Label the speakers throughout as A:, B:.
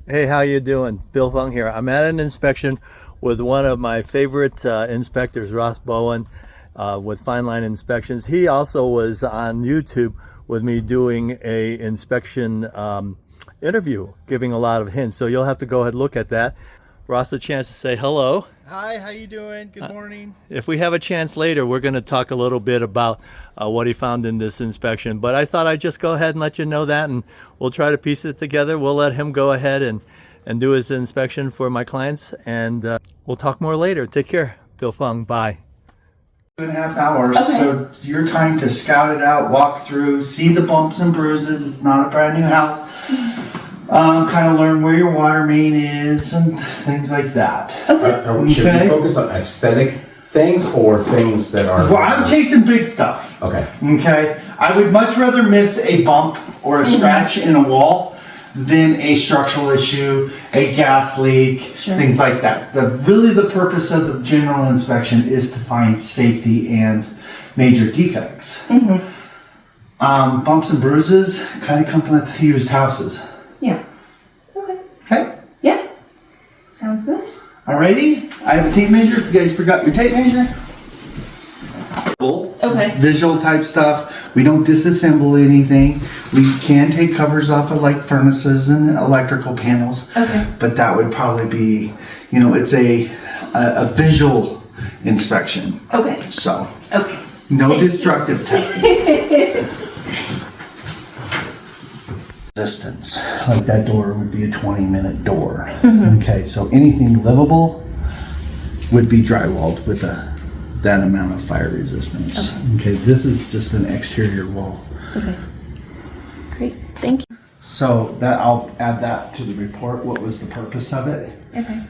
A: Hey, how you doing? Bill Fung here. I'm at an inspection with one of my favorite inspectors, Ross Bowen, with Fineline Inspections. He also was on YouTube with me doing a inspection interview, giving a lot of hints. So you'll have to go ahead and look at that. Ross, a chance to say hello.
B: Hi, how you doing? Good morning.
A: If we have a chance later, we're going to talk a little bit about what he found in this inspection. But I thought I'd just go ahead and let you know that, and we'll try to piece it together. We'll let him go ahead and do his inspection for my clients, and we'll talk more later. Take care. Bill Fung, bye.
B: 2.5 hours, so your time to scout it out, walk through, see the bumps and bruises. It's not a brand new house. Kind of learn where your water main is and things like that.
C: Should we focus on aesthetic things or things that are...
B: Well, I'm chasing big stuff.
C: Okay.
B: Okay. I would much rather miss a bump or a scratch in a wall than a structural issue, a gas leak, things like that. Really the purpose of the general inspection is to find safety and major defects. Bumps and bruises kind of come with used houses.
D: Yeah. Okay.
B: Okay.
D: Yeah. Sounds good.
B: Alrighty. I have a tape measure. If you guys forgot your tape measure.
D: Okay.
B: Visual type stuff. We don't disassemble anything. We can take covers off of like furnaces and electrical panels.
D: Okay.
B: But that would probably be, you know, it's a visual inspection.
D: Okay.
B: So.
D: Okay.
B: No destructive testing. Resistance. Like that door would be a 20-minute door. Okay, so anything livable would be drywalled with that amount of fire resistance. Okay, this is just an exterior wall.
D: Okay. Great. Thank you.
B: So that I'll add that to the report. What was the purpose of it?
D: Okay.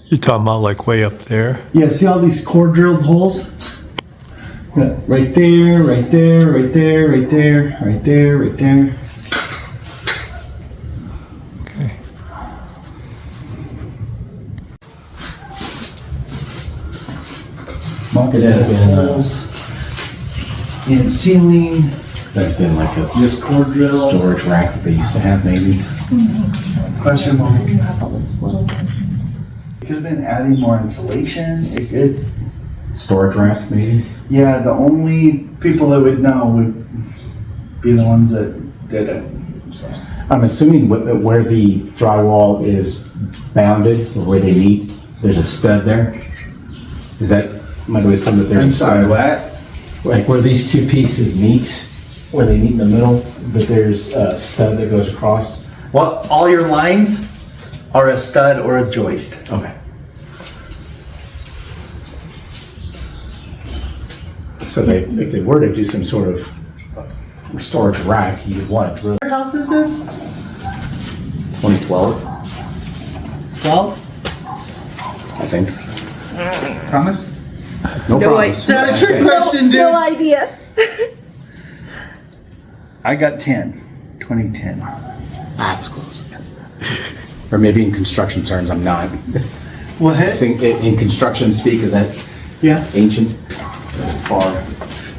A: You're talking about like way up there?
B: Yeah, see all these core drilled holes? Yeah, right there, right there, right there, right there, right there, right there.
A: Okay.
B: Market holes in ceiling.
C: That'd been like a
B: This core drill.
C: storage rack that they used to have, maybe.
B: Question mark.
D: You have a little one.
B: It could have been adding more insulation. It could.
C: Storage rack, maybe.
B: Yeah, the only people that would know would be the ones that did it. So.
C: I'm assuming where the drywall is bounded, or where they meet, there's a stud there. Is that, might we assume that there's a stud?
B: What?
C: Like where these two pieces meet, where they meet in the middle, that there's a stud that goes across?
B: Well, all your lines are a stud or a joist.
C: Okay. So if they were to do some sort of storage rack, you'd want really...
B: What house is this?
C: 2012,
B: 12?
C: I think.
B: Promise?
C: No promise.
B: That's your
C: Okay.
B: question, dude.
D: No idea.
B: I got 10. 2010.
C: I was close. Or maybe in construction terms, I'm not.
B: What?
C: I think in construction speak, is that
B: Yeah.
C: ancient? Or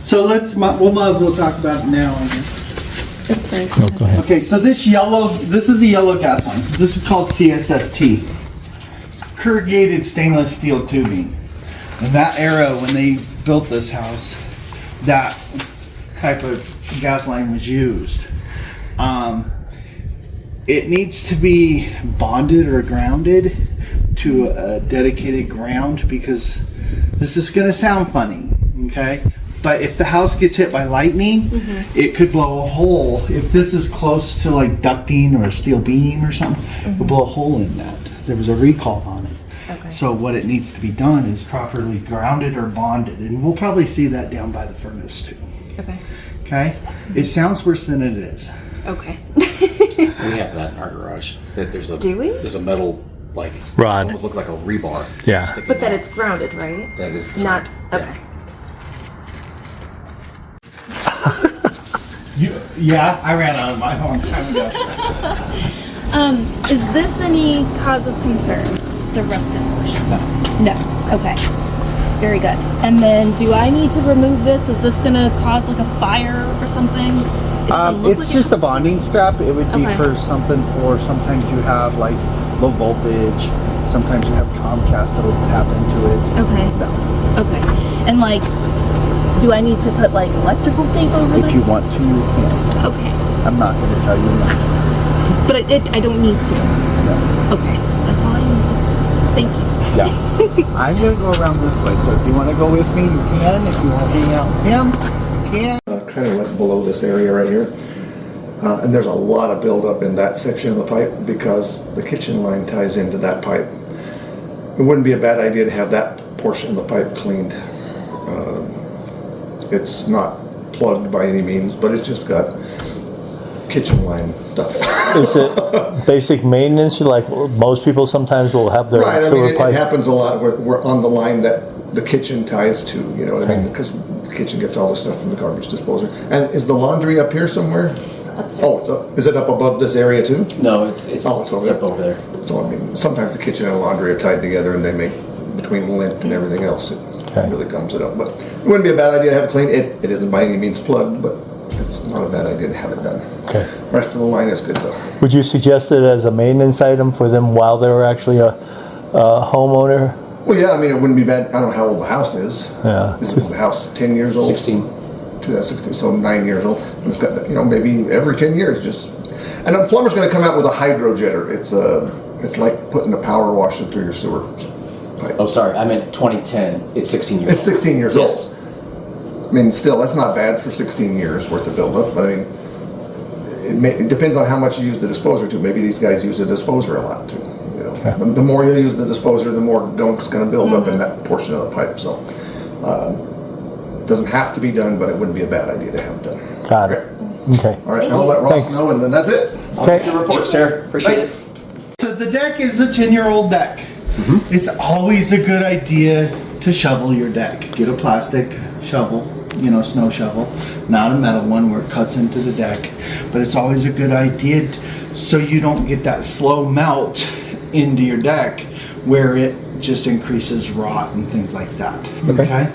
B: So we'll might as well talk about it now. I guess.
D: Oops, sorry.
A: Oh, go ahead.
B: Okay, so this is a yellow gas line. This is called CSST. It's corrugated stainless steel tubing. In that era, when they built this house, that type of gas line was used. It needs to be bonded or grounded to a dedicated ground because this is going to sound funny, okay? But if the house gets hit by lightning, it could blow a hole. If this is close to like ducting or a steel beam or something, it could blow a hole in that. There was a recall on it.
D: Okay.
B: So what it needs to be done is properly grounded or bonded. And we'll probably see that down by the furnace too.
D: Okay.
B: Okay? It sounds worse than it is.
D: Okay.
C: we have that in our garage. That there's a
D: Do we?
C: There's a metal like
A: Rod.
C: Almost looks like a rebar.
A: Yeah.
C: sticking
D: But that
C: out.
D: it's grounded, right?
C: That is
D: Not.
C: correct.
D: Okay.
B: Yeah, I ran out of my home time ago.
E: Is this any cause of concern, the rusted portion? No. Okay. Very good. And then do I need to remove this? Is this gonna cause like a fire or something?
B: It's just a bonding strap. It would be
E: Okay.
B: for something for sometimes you have like low voltage. Sometimes you have Comcast that'll tap into it.
E: Okay.
B: No.
E: Okay. And like, do I need to put like electrical tape over this?
B: If you want to, you can.
E: Okay.
B: I'm not going to tell you no.
E: But I don't need to.
B: No.
E: Okay. That's all I need. Thank you.
B: Yeah. I'm going to go around this way, so if you want to go with me, you can. If you want to hang out with him, you can.
F: Kind of went below this area right here. And there's a lot of buildup in that section of the pipe because the kitchen line ties into that pipe. It wouldn't be a bad idea to have that portion of the pipe cleaned. It's not plugged by any means, but it's just got kitchen line stuff.
A: Is it basic maintenance? Like most people sometimes will have their
F: Right, I
A: sewer
F: mean, it
A: pipe.
F: happens a lot. We're on the line that the kitchen ties to, you know what I mean?
A: Okay.
F: Because the kitchen gets all the stuff from the garbage disposer. And is the laundry up here somewhere?
E: Upstairs.
F: Oh, it's up. Is it up above this area too?
C: No, it's
F: Oh, it's over
C: up
F: there.
C: over there.
F: So I mean, sometimes the kitchen and laundry are tied together, and they make between lint and everything else, it
A: Okay.
F: really gums it up. But it wouldn't be a bad idea to have it cleaned. It isn't by any means plugged, but it's not a bad idea to have it done.
A: Okay.
F: Rest of the line is good though.
A: Would you suggest it as a maintenance item for them while they're actually a homeowner?
F: Well, yeah, I mean, it wouldn't be bad. I don't know how old the house is.
A: Yeah.
F: Is the house 10 years old?
C: 16.
F: 2016, so 9 years old. And it's got, you know, maybe every 10 years just. And a plumber's going to come out with a hydro jetter. It's like putting a power washer through your sewer pipe.
C: Oh, sorry, I meant 2010. It's 16 years
F: It's 16 years
C: Yes.
F: old. I mean, still, that's not bad for 16 years worth of buildup. But I mean, it depends on how much you use the disposer to. Maybe these guys use the disposer a lot too. You know, the more you use the disposer, the more gunk's going to build up in that portion of the pipe. So, doesn't have to be done, but it wouldn't be a bad idea to have it done.
A: Got it. Okay.
F: All right, I'll let Ross
A: Thanks.
F: know, and then that's it. I'll
A: Okay.
F: get your report.
C: Thanks, sir. Appreciate it.
B: So the deck is a 10-year-old deck. It's always a good idea to shovel your deck. Get a plastic shovel, you know, snow shovel, not a metal one where it cuts into the deck. But it's always a good idea so you don't get that slow melt into your deck where it just increases rot and things like that. Okay.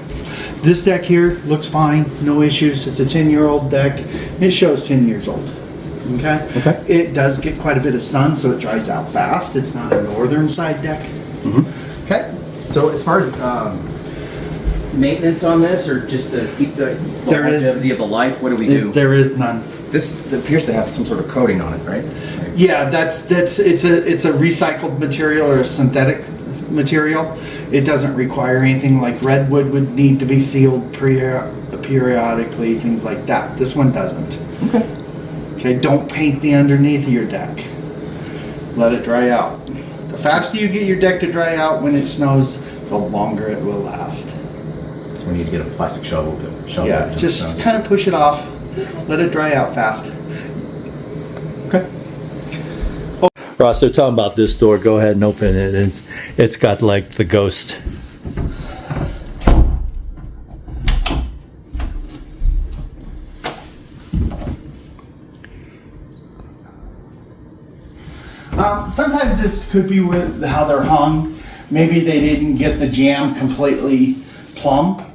B: This deck here looks fine, no issues. It's a 10-year-old deck. It shows 10 years old. Okay. It does get quite a bit of sun, so it dries out fast. It's not a northern side deck. Okay.
G: So as far as maintenance on this, or just to keep the
B: There is-
G: longevity of the life, what do we do?
B: There is none.
G: This appears to have some sort of coating on it, right?
B: Yeah, it's a recycled material or a synthetic material. It doesn't require anything like redwood would need to be sealed periodically, things like that. This one doesn't. Okay, don't paint the underneath of your deck. Let it dry out. The faster you get your deck to dry out when it snows, the longer it will last.
C: So we need to get a plastic shovel to shovel
B: Yeah,
C: it.
B: just kind of push it off. Let it dry out fast.
C: Okay.
A: Ross, they're talking about this door. Go ahead and open it. It's got like the ghost.
B: Sometimes it could be with how they're hung. Maybe they didn't get the jamb completely plumb,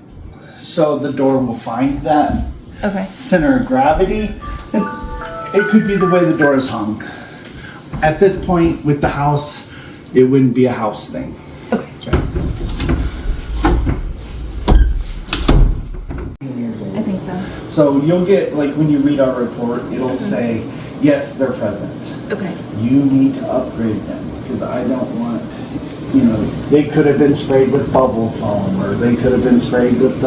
B: so the door will find that
E: Okay.
B: center of gravity. It could be the way the door is hung. At this point with the house, it wouldn't be a house thing.
E: Okay. I think so.
B: So you'll get, like when you read our report, it'll say, yes, they're present.
E: Okay.
B: You need to upgrade them because I don't want, you know, they could have been sprayed with bubble foam or they could have been sprayed with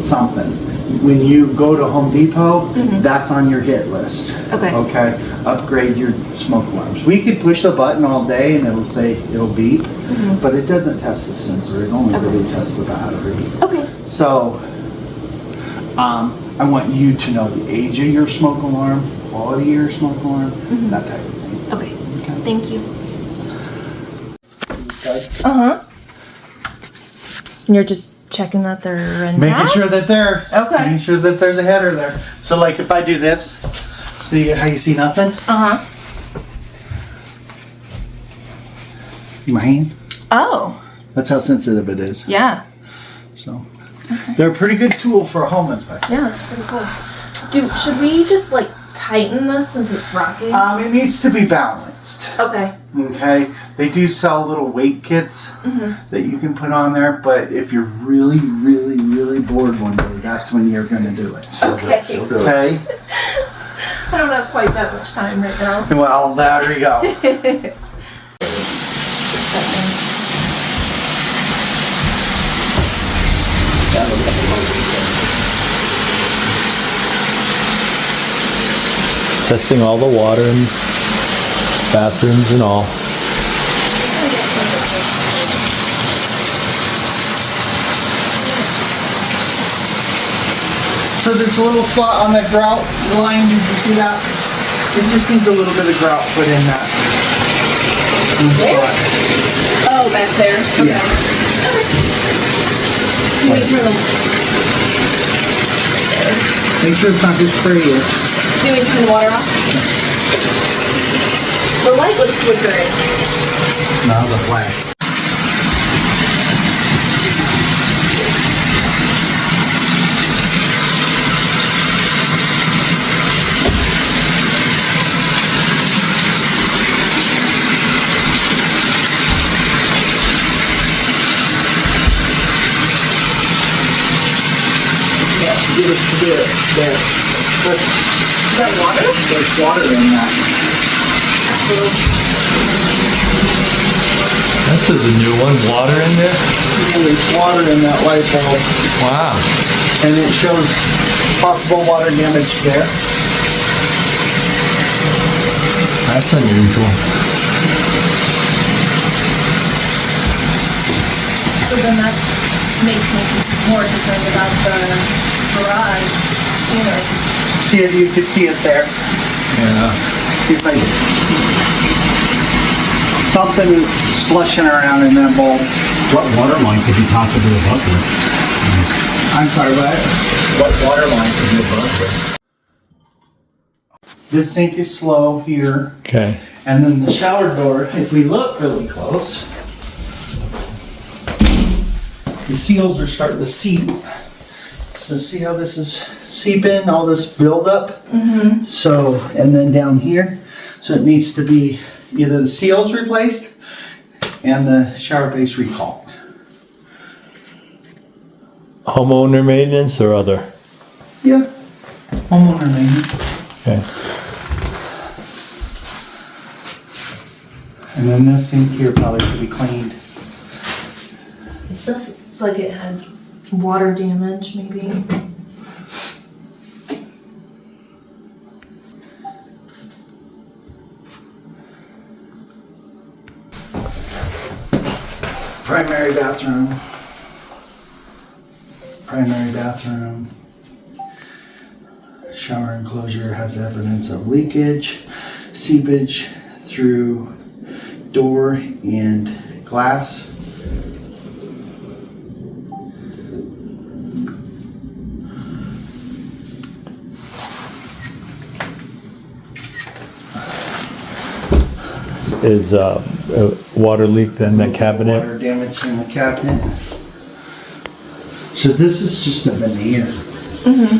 B: something. When you go to Home Depot, that's on your hit list.
E: Okay.
B: Okay. Upgrade your smoke alarms. We could push the button all day and it'll say it'll beep, but it doesn't test the sensor. It only really tests the battery.
E: Okay.
B: So, I want you to know the age of your smoke alarm, quality of your smoke alarm, that type of thing.
E: Okay.
B: Okay.
E: Thank you.
B: These guys.
E: And you're just checking that they're intact?
B: Making sure that they're
E: Okay.
B: making sure that there's a header there. So like if I do this, see how you see nothing? My hand?
E: Oh.
B: That's how sensitive it is.
E: Yeah.
B: So they're a pretty good tool for a home inspection.
E: Yeah, that's pretty cool. Should we just like tighten this since it's rocking?
B: It needs to be balanced.
E: Okay.
B: Okay, they do sell little weight kits that you can put on there, but if you're really, really, really bored one day, that's when you're going to do it.
E: Okay.
B: Okay?
E: I don't have quite that much time right now.
B: Well, there we go.
A: Testing all the water in bathrooms and all.
B: So this little spot on the grout line, did you see that? It just needs a little bit of grout put in that.
E: Where? Oh, back there. Okay.
B: Yeah.
E: Can we turn the
B: Make sure it's not just spray it.
E: Do we turn the water off? The light was flickering.
C: No, the flash.
B: Get it to there. But
E: Is that water?
B: there's water in that.
A: This is a new one. Water in there?
B: Yeah, there's water in that light bulb.
A: Wow.
B: And it shows possible water damage there.
A: That's unusual.
E: So then that makes me more concerned about the garage. You know,
B: See if you could see it there.
A: Yeah.
B: See if I... Something is slushing around in that bulb.
C: What water line could be possibly above this?
B: I'm sorry, what?
C: What water line could be above this?
B: This sink is slow here.
A: Okay.
B: And then the shower door, if we look really close, the seals are starting to seep. So see how this is seeping, all this buildup? Mm-hmm. So, and then down here, so it needs to be either the seals replaced and the shower base recalled.
A: Homeowner maintenance or other?
B: Yeah, homeowner maintenance.
A: Okay.
B: And then this sink here probably should be cleaned.
E: this looks like it had water damage, maybe.
B: Primary bathroom. Primary bathroom. Shower enclosure has evidence of leakage, seepage through door and glass.
A: Is a water leak in the cabinet?
B: Water damage in the cabinet. So this is just a veneer.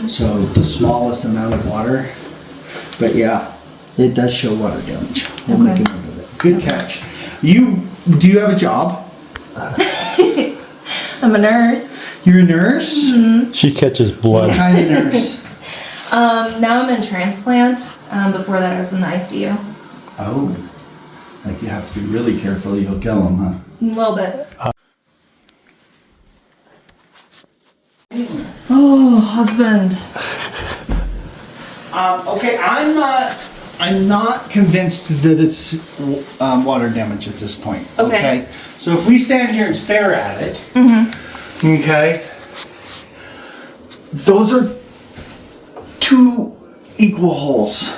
B: So the smallest amount of water. But yeah, it does show water damage. We'll make a note of it. Good catch. Do you have a job?
E: I'm a nurse.
B: You're a nurse?
A: She catches
B: What
A: blood.
B: kind of nurse?
E: Now I'm in transplant. Before that I was in the ICU.
B: Oh, like you have to be really careful, you'll kill them, huh?
E: A little bit. Oh, husband.
B: Okay, I'm not convinced that it's water damage at this point.
E: Okay.
B: So if we stand here and stare at it, okay, those are two equal holes.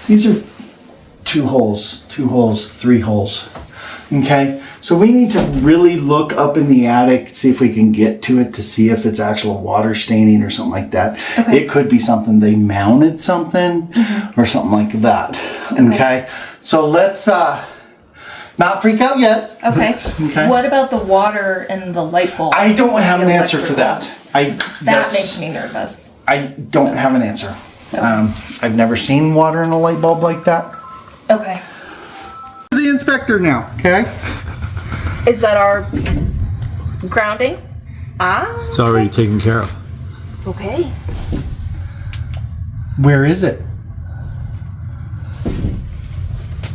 B: These are two holes, three holes. Okay, so we need to really look up in the attic, see if we can get to it to see if it's actual water staining or something like that.
E: Okay.
B: It could be something they mounted something or something like that. Okay, so let's not freak out yet.
E: Okay.
B: Okay.
E: What about the water and the light bulb?
B: I don't have an
E: The
B: answer for
E: electrical?
B: that.
E: That makes me nervous.
B: I don't have an answer. I've never seen water in a light bulb like that.
E: Okay.
B: The inspector now, okay?
E: Is that our grounding? Ah.
A: It's already taken care of.
E: Okay.
B: Where is it?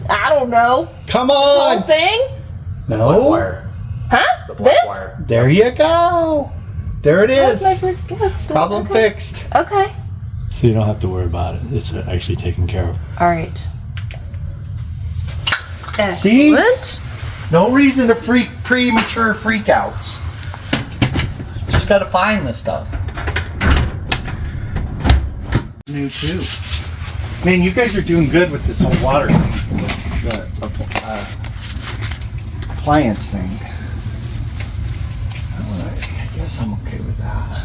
E: I don't know.
B: Come
E: Whole
B: on!
E: thing?
B: No.
G: Wire.
E: Huh?
G: The black
E: This?
G: wire.
B: There you go. There it
E: That was
B: is.
E: my first guess. but
B: Problem
E: okay.
B: fixed.
E: Okay.
A: So you don't have to worry about it. It's actually taken care of.
E: All right.
B: See?
E: Excellent.
B: No reason to premature freakouts. Just gotta find this stuff. New too. Man, you guys are doing good with this whole water thing. This appliance thing. Alright, I guess I'm okay with that.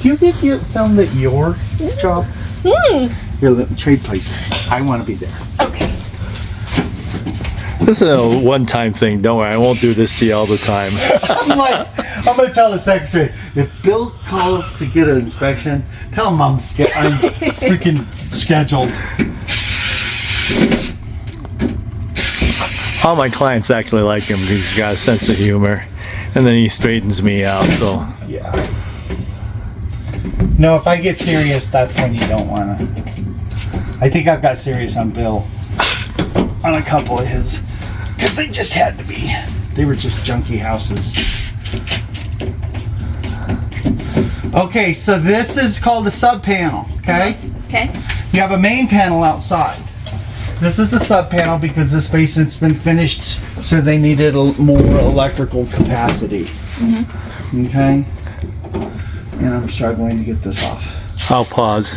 B: Do you get your film at your job? Your trade places. I want to be there.
E: Okay.
A: This is a one-time thing. Don't worry, I won't do this to you all the time.
B: I'm gonna tell the secretary, if Bill calls to get an inspection, tell him I'm freaking scheduled.
A: All my clients actually like him because he's got a sense of humor, and then he straightens me out. So
B: Yeah. No, if I get serious, that's when you don't wanna. I think I've got serious on Bill. On a couple of his. Because they just had to be. They were just junky houses. Okay, so this is called a sub panel, okay?
E: Okay.
B: You have a main panel outside. This is a sub panel because this basement's been finished, so they needed more electrical capacity. Okay? And I'm struggling to get this off.
A: I'll pause.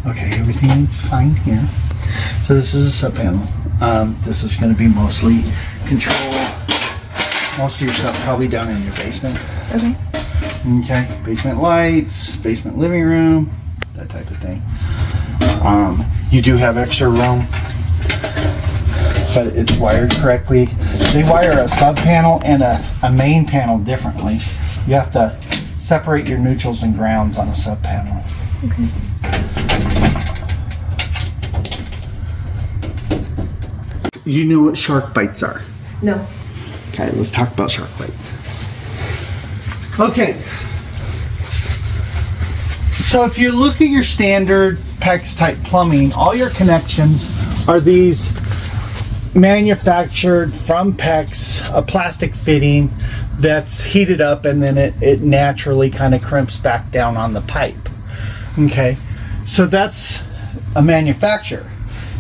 B: Okay, everything's fine here. So this is a sub panel. This is going to be mostly control. Most of your stuff probably down in your basement.
E: Okay.
B: Okay, basement lights, basement living room, that type of thing. You do have extra room, but it's wired correctly. They wire a sub panel and a main panel differently. You have to separate your neutrals and grounds on a sub panel.
E: Okay.
B: You know what shark bites are?
E: No.
B: Okay, let's talk about shark bites. Okay. So if you look at your standard PEX type plumbing, all your connections are these manufactured from PEX, a plastic fitting that's heated up and then it naturally kind of crimps back down on the pipe. Okay, so that's a manufacturer.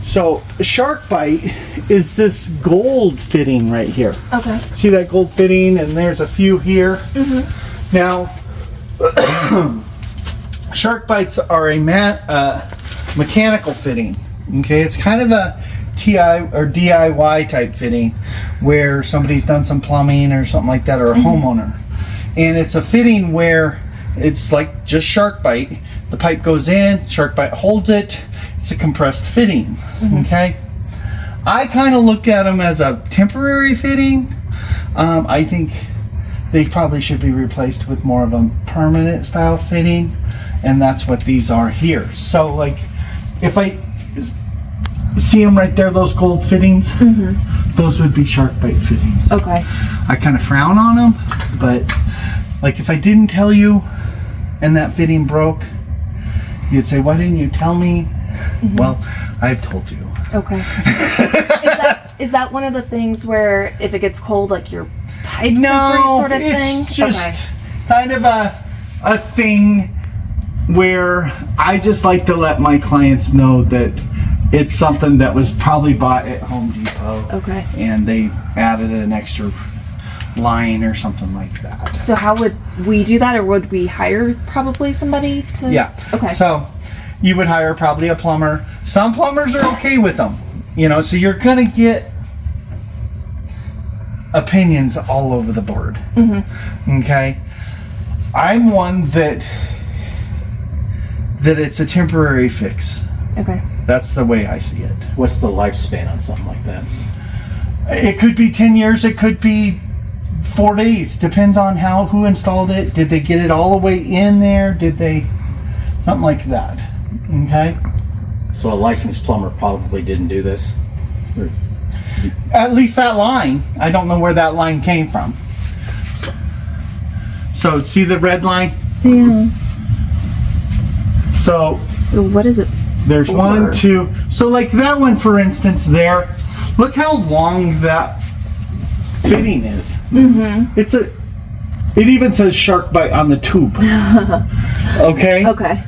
B: So a shark bite is this gold fitting right here.
E: Okay.
B: See that gold fitting, and there's a few here. Now, shark bites are a mechanical fitting. Okay, it's kind of a TI or DIY type fitting where somebody's done some plumbing or something like that, or a homeowner. And it's a fitting where it's like just shark bite. The pipe goes in, shark bite holds it. It's a compressed fitting. Okay. I kind of look at them as a temporary fitting. I think they probably should be replaced with more of a permanent style fitting, and that's what these are here. So like, if I see them right there, those gold fittings, those would be shark bite fittings.
E: Okay.
B: I kind of frown on them, but like if I didn't tell you and that fitting broke, you'd say, why didn't you tell me? Well, I've told you.
E: Okay. Is that one of the things where if it gets cold, like your pipes
B: No,
E: freeze sort of thing?
B: it's just kind of a thing where I just like to let my clients know that it's something that was probably bought at Home Depot.
E: Okay.
B: And they added an extra line or something like that.
E: So how would we do that, or would we hire probably somebody to?
B: Yeah.
E: Okay.
B: So you would hire probably a plumber. Some plumbers are okay with them, you know, so you're gonna get opinions all over the board. Okay. I'm one that that it's a temporary fix.
D: Okay.
B: That's the way I see it.
G: What's the lifespan on something like that?
B: It could be 10 years, it could be 4 days. Depends on who installed it. Did they get it all the way in there? Did they, something like that. Okay?
G: So a licensed plumber probably didn't do this. Or-
B: At least that line. I don't know where that line came from. So see the red line?
D: Yeah.
B: So
D: So what is it?
B: there's
D: for?
B: 1, 2. So like that one, for instance, there. Look how long that fitting is. Mm-hmm. It even says shark bite on the tube. Okay.
D: Okay.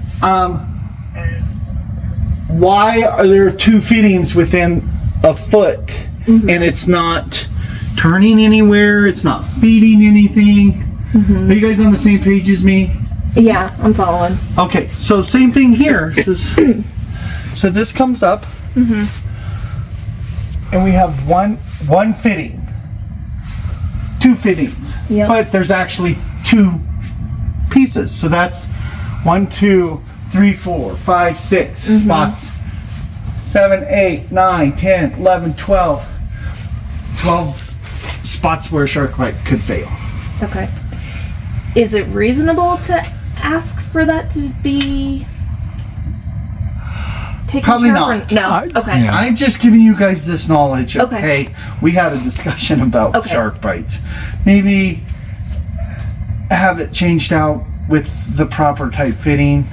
B: Why are there 2 fittings within a foot, and it's not turning anywhere? It's not feeding anything. Are you guys on the same page as me?
D: Yeah, I'm following.
B: Okay, so same thing here. So this comes up, and we have one fitting, 2 fittings,
D: Yep.
B: but there's actually 2 pieces. So that's 1, 2, 3, 4, 5, 6 spots. 7, 8, 9, 10, 11, 12. 12 spots where a shark bite could fail.
D: Okay. Is it reasonable to ask for that to be taken
B: Probably
D: care
B: not.
D: of? No. Okay.
A: yeah.
B: I'm just giving you guys this knowledge of,
D: Okay.
B: hey, we had a discussion about
D: Okay.
B: shark bites. Maybe have it changed out with the proper type fitting.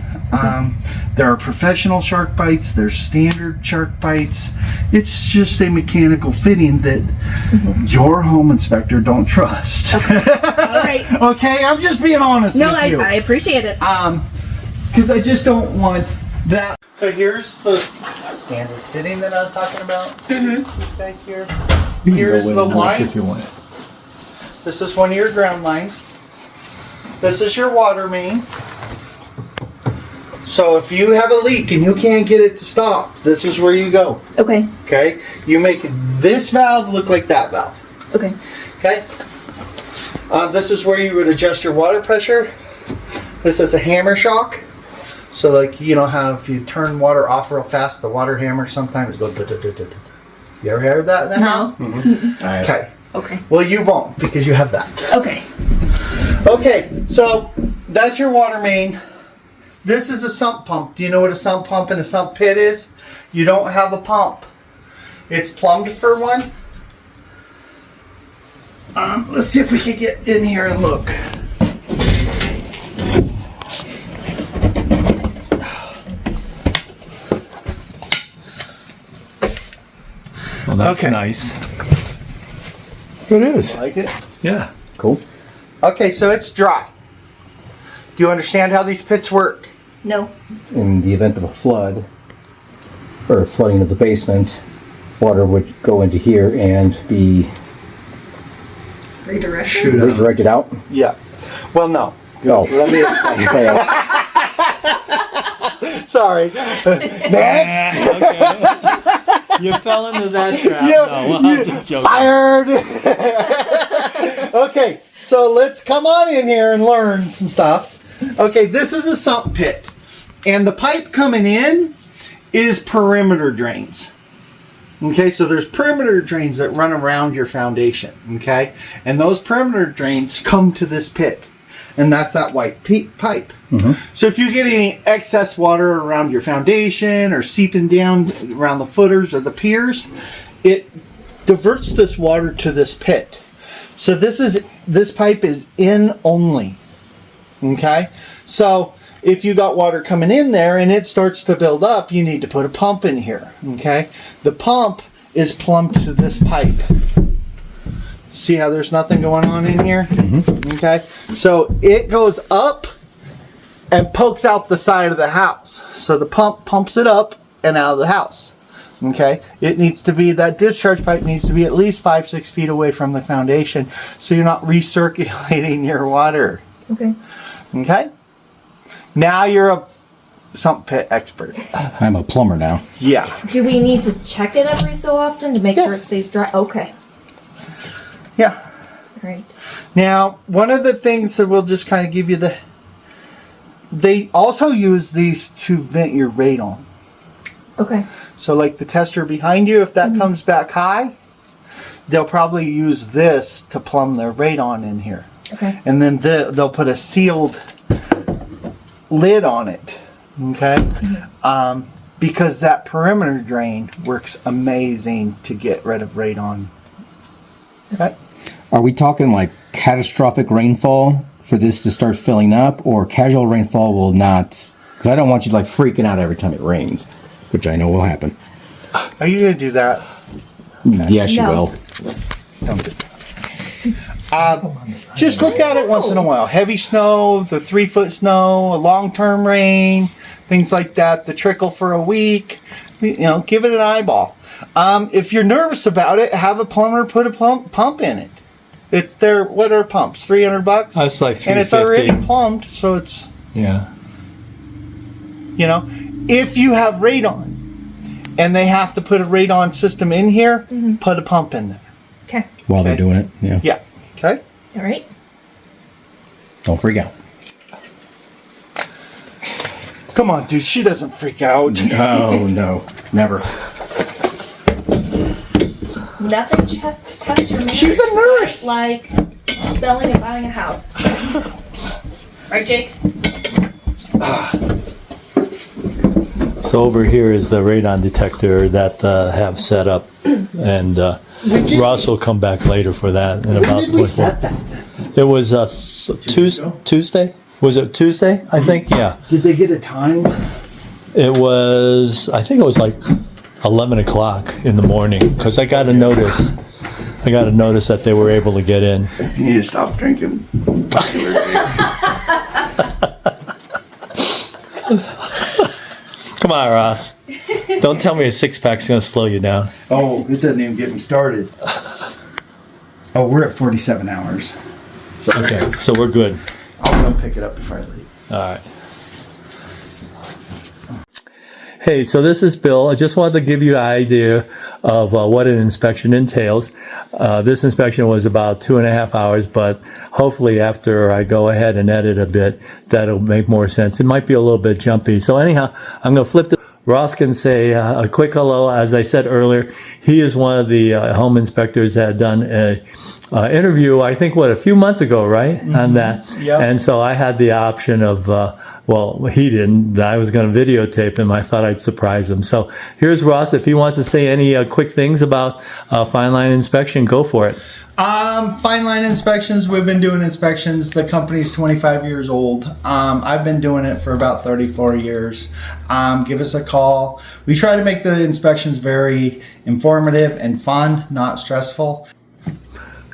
B: There are professional shark bites, there's standard shark bites. It's just a mechanical fitting that your home inspector don't trust.
D: All right.
B: Okay, I'm just being honest
D: No,
B: with you.
D: I appreciate it.
B: Because I just don't want that. So here's the standard fitting that I was talking about. These guys here. Here's the line.
A: if you want it.
B: This is one of your ground lines. This is your water main. So if you have a leak and you can't get it to stop, this is where you go.
D: Okay.
B: Okay? You make this valve look like that valve.
D: Okay.
B: Okay? This is where you would adjust your water pressure. This is a hammer shock. So like, you know how if you turn water off real fast, the water hammer sometimes goes da da da da da. You ever heard that in the house?
G: All right.
B: Okay.
D: Okay.
B: Well, you won't because you have that.
D: Okay.
B: Okay, so that's your water main. This is a sump pump. Do you know what a sump pump and a sump pit is? You don't have a pump. It's plumbed for one. Let's see if we can get in here and look.
A: Well, that's
B: Okay.
A: nice. It is.
B: Like it?
A: Yeah.
G: Cool.
B: Okay, so it's dry. Do you understand how these pits work?
D: No.
G: In the event of a flood or flooding of the basement, water would go into here and be
E: Redirected?
A: Shoot out.
G: redirected out.
B: Yeah. Well, no.
G: Oh,
B: Let me explain. Sorry. Next.
A: You fell into that trap.
B: You-
A: No, I'm just joking.
B: Fired. Okay, so let's come on in here and learn some stuff. Okay, this is a sump pit, and the pipe coming in is perimeter drains. Okay, so there's perimeter drains that run around your foundation. Okay, and those perimeter drains come to this pit, and that's that white pipe. So if you get any excess water around your foundation or seeping down around the footers or the piers, it diverts this water to this pit. So this pipe is in only. Okay? So if you got water coming in there and it starts to build up, you need to put a pump in here. Okay? The pump is plumbed to this pipe. See how there's nothing going on in here? Okay? So it goes up and pokes out the side of the house. So the pump pumps it up and out of the house. Okay, it needs to be, that discharge pipe needs to be at least 5-6 feet away from the foundation so you're not recirculating your water.
D: Okay.
B: Okay, now you're a sump pit expert.
G: I'm a plumber now.
B: Yeah.
E: Do we need to check it every so often to make sure it
B: Yes.
E: stays dry? Okay.
B: Yeah.
E: All right.
B: Now, one of the things that we'll just kind of give you the They also use these to vent your radon.
D: Okay.
B: So like the tester behind you, if that comes back high, they'll probably use this to plumb their radon in here.
D: Okay.
B: And then they'll put a sealed lid on it. Okay. Because that perimeter drain works amazing to get rid of radon. Okay.
G: Are we talking like catastrophic rainfall for this to start filling up, or casual rainfall will not? Because I don't want you like freaking out every time it rains, which I know will happen.
B: Are you gonna do that?
G: Yes, you
D: No.
G: will.
B: Don't do that. Just look at it once in a while. Heavy snow, the 3-foot snow, a long-term rain, things like that. The trickle for a week. You know, give it an eyeball. If you're nervous about it, have a plumber put a pump in it. It's their, what are pumps? $300.
A: That's like
B: and it's already
A: $350.
B: plumbed, so it's,
A: Yeah.
B: you know, if you have radon and they have to put a radon system in here, put a pump in there.
D: Okay.
G: While they're
B: Okay.
G: doing it, yeah.
B: Yeah. Okay.
D: All right.
G: Don't freak out.
B: Come on, dude. She doesn't freak out.
G: Oh no, never.
D: Nothing just test your manners.
B: She's a nurse.
D: Like selling and buying a house. Right, Jake?
A: So over here is the radon detector that have set up, and Ross will come back later for that in about 24. It was Tuesday. Was it Tuesday? I think. Yeah.
B: Did they get a time?
A: It was. I think it was like 11 o'clock in the morning because I got a notice. I got a notice that they were able to get in.
B: You need to stop drinking.
A: Come on, Ross. Don't tell me a six-pack's gonna slow you down.
B: Oh, it doesn't even get me started. Oh, we're at 47 hours. So
A: Okay, so we're good.
B: I'll come pick it up before I leave.
A: All right. Hey, so this is Bill. I just wanted to give you an idea of what an inspection entails. This inspection was about 2.5 hours, but hopefully after I go ahead and edit a bit, that'll make more sense. It might be a little bit jumpy. So anyhow, I'm going to flip to Ross can say a quick hello. As I said earlier, he is one of the home inspectors that had done a interview, I think, a few months ago, right? On that.
B: Yep.
A: And so I had the option of, well, he didn't. I was going to videotape him. I thought I'd surprise him. So here's Ross. If he wants to say any quick things about Fineline inspection, go for it.
B: Fineline inspections. We've been doing inspections. The company's 25 years old. I've been doing it for about 34 years. Give us a call. We try to make the inspections very informative and fun, not stressful.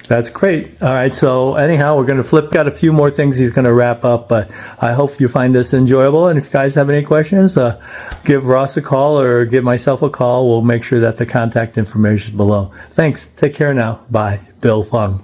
A: That's great. All right. So anyhow, we're going to flip. Got a few more things he's going to wrap up, but I hope you find this enjoyable. And if you guys have any questions, give Ross a call or give myself a call. We'll make sure that the contact information is below. Thanks. Take care now. Bye. Bill Fung.